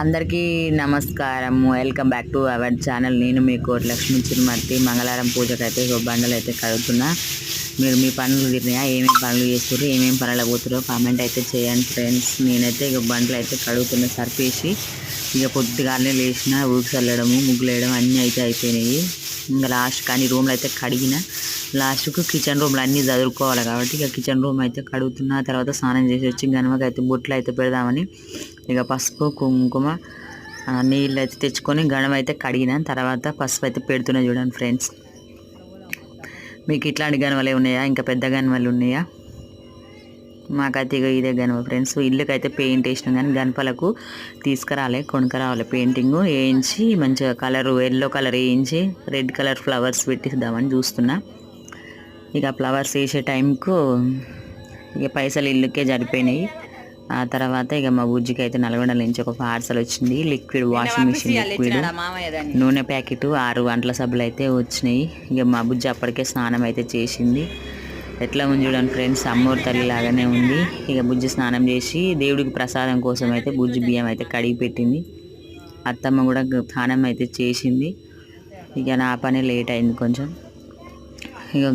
అందరికీ నమస్కారం. Welcome back to our channel. నేను మీ కోటలక్ష్మి చిరుమర్తి. మంగళవారం పూజకైతే బండలు అయితే కడుగుతున్నా. మీరు మీ పనులు తిరిగినాయా? ఏమేమి పనులు చేస్తున్నారు, ఏమేమి పనులు పోతున్నారో కామెంట్ అయితే చేయండి ఫ్రెండ్స్. నేనైతే బండలు అయితే కడుగుతున్నా సర్పేసి. పొద్దుగానే లేచిన ఊరికి చల్లడము, ముగ్గులు వేయడం అన్నీ అయితే అయిపోయినాయి. ఇంకా లాస్ట్ కానీ రూమ్లో అయితే కడిగిన. లాస్ట్కు కిచెన్ రూమ్లో అన్నీ చదువుకోవాలి కాబట్టి కిచెన్ రూమ్ అయితే కడుగుతున్నా. తర్వాత స్నానం చేసి వచ్చి గనమకి అయితే బొట్లు అయితే పెడదామని పసుపు కుంకుమ నీళ్ళు అయితే తెచ్చుకొని గణం అయితే కడిగిన. తర్వాత పసుపు అయితే పెడుతున్నా. చూడండి ఫ్రెండ్స్, మీకు ఇట్లాంటి గనవలే ఉన్నాయా? ఇంకా పెద్ద గనవలు ఉన్నాయా? మాకైతే ఇదే గనవ ఫ్రెండ్స్. ఇల్లుకైతే పెయింట్ వేసినాం కానీ గణపలకు కొనుక్కరావాలి పెయింటింగ్ వేయించి మంచిగా కలరు ఎల్లో కలర్ వేయించి రెడ్ కలర్ ఫ్లవర్స్ పెట్టిద్దామని చూస్తున్నా. ఫ్లవర్స్ వేసే టైంకు పైసలు ఇల్లుకే జరిపోయినాయి. ఆ తర్వాత మా బుజ్జికి అయితే నల్గొండ నుంచి ఒక పార్సల్ వచ్చింది. లిక్విడ్ వాషింగ్ మిషన్ లిక్విడ్ నూనె ప్యాకెట్ 6 గంటల సబ్బులు అయితే వచ్చినాయి. మా బుజ్జి అప్పటికే స్నానం అయితే చేసింది. ఎట్లా ఉంది చూడండి ఫ్రెండ్స్, అమ్మోరు తల్లి లాగానే ఉంది. బుజ్జి స్నానం చేసి దేవుడికి ప్రసాదం కోసం అయితే బుజ్జి బియ్యం అయితే కడిగి పెట్టింది. అత్తమ్మ కూడా స్నానం అయితే చేసింది. నా పని లేట్ అయింది కొంచెం.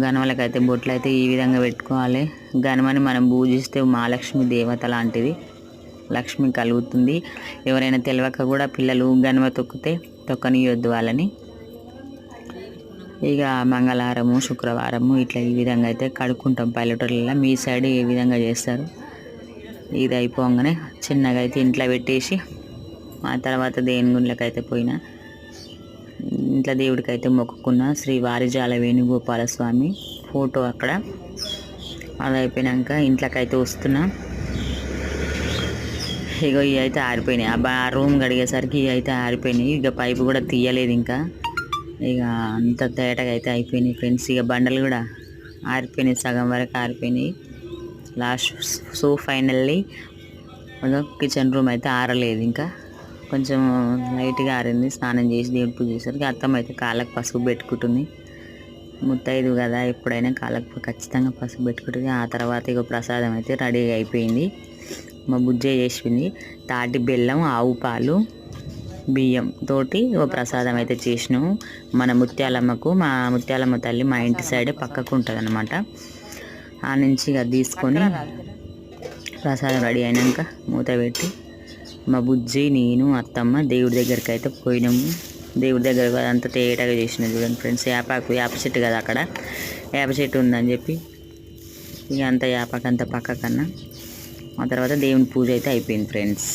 గణవలకైతే బొట్లు అయితే ఈ విధంగా పెట్టుకోవాలి. గణమని మనం పూజిస్తే మహాలక్ష్మి దేవత లాంటిది, లక్ష్మి కలుగుతుంది. ఎవరైనా తెలియక కూడా పిల్లలు గణమ తొక్కనియొద్దు వాళ్ళని. మంగళవారము శుక్రవారము ఇట్లా ఈ విధంగా అయితే కడుక్కుంటాం పల్లెటూళ్ళలో. మీ సైడ్ ఏ విధంగా చేస్తారు? ఇది అయిపోగానే చిన్నగా అయితే ఇంట్లో పెట్టేసి ఆ తర్వాత దేవుని గుళ్ళకైతే పోయినా. ఇంట్లో దేవుడికి అయితే మొక్కుకున్న శ్రీ వారిజాల వేణుగోపాల స్వామి ఫోటో అక్కడ. అది అయిపోయినాక ఇంట్లోకైతే వస్తున్నా. ఇవి అయితే ఆరిపోయినాయి. ఆ రూమ్ కడిగేసరికి ఇవి అయితే ఆరిపోయినాయి. పైపు కూడా తీయలేదు ఇంకా. అంత తేటగా అయితే అయిపోయినాయి ఫ్రెండ్స్. బండలు కూడా ఆరిపోయినాయి, సగం వరకు ఆరిపోయినాయి. సో ఫైనల్లీ కిచెన్ రూమ్ అయితే ఆరలేదు, ఇంకా కొంచెం లైట్గా ఆరింది. స్నానం చేసి దేవుడి పూజ చేసరికి అత్తమ్మ అయితే కాళ్ళకు పసుపు పెట్టుకుంటుంది. ముత్తైదు కదా, ఎప్పుడైనా కాళ్ళకు ఖచ్చితంగా పసుపు పెట్టుకుంటుంది. ఆ తర్వాత ప్రసాదం అయితే రెడీగా అయిపోయింది. మా బుజ్జే చేసింది. తాటి బెల్లం, ఆవు పాలు, బియ్యం తోటి ప్రసాదం అయితే చేసినాము. మా ముత్యాలమ్మ తల్లి మా ఇంటి సైడే పక్కకు ఉంటుంది అనమాట. ఆ నుంచి తీసుకొని ప్రసాదం రెడీ అయినాక మూత పెట్టి మా బుజ్జి, నేను, అత్తమ్మ దేవుడి దగ్గరికి అయితే పోయినాము. దేవుడి దగ్గర అంతా తేటగా చేసిన. చూడండి ఫ్రెండ్స్, వేప చెట్టు కదా అక్కడ, వేప చెట్టు ఉందని చెప్పి అంత వేపాకంతా పక్కకన్నా. ఆ తర్వాత దేవుని పూజ అయితే అయిపోయింది ఫ్రెండ్స్.